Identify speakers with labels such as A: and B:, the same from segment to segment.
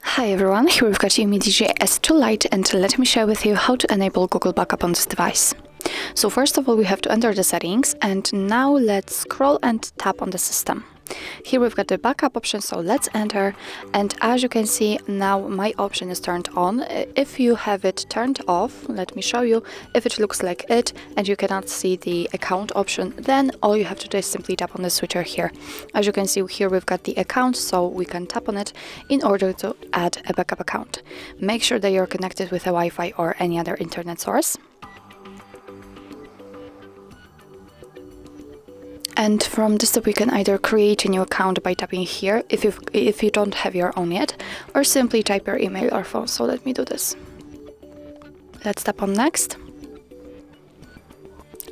A: Hi everyone, here we've got UMIDIGI S2 Lite, and let me share with you how to enable Google Backup on this device. So first of all, we have to enter the settings, and now let's scroll and tap on the system. Here we've got the backup option, so let's enter, and as you can see, now my option is turned on. If you have it turned off, let me show you. If it looks like it and you cannot see the account option, then all you have to do is simply tap on the switcher here. As you can see here, we've got the account, so we can tap on it in order to add a backup account. Make sure that you're connected with a Wi-Fi or any other internet source. And from this step, we can either create a new account by tapping here if you don't have your own yet, or simply type your email or phone. So let me do this. Let's tap on next.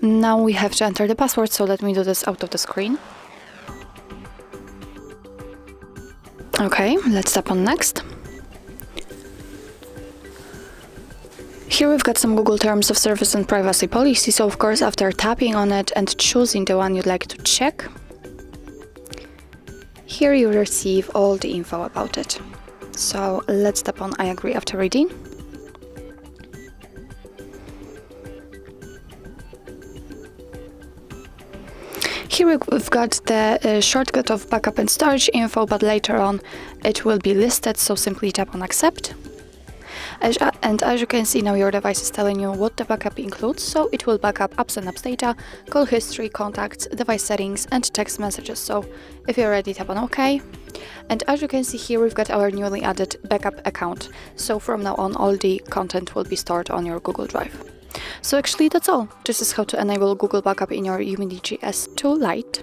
A: Now we have to enter the password, so let me do this out of the screen. Okay, let's tap on next. Here we've got some Google Terms of Service and Privacy Policy, so of course after tapping on it and choosing the one you'd like to check, here you receive all the info about it. So let's tap on I agree after reading. Here we've got the shortcut of backup and storage info, but later on it will be listed, so simply tap on accept. And as you can see, now your device is telling you what the backup includes, so it will back up apps and apps data, call history, contacts, device settings and text messages. So if you're ready, tap on OK. And as you can see here, we've got our newly added backup account. So from now on, all the content will be stored on your Google Drive. So actually that's all. This is how to enable Google Backup in your UMIDIGI S2 Lite.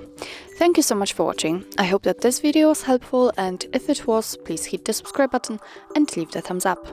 A: Thank you so much for watching. I hope that this video was helpful, and if it was, please hit the subscribe button and leave the thumbs up.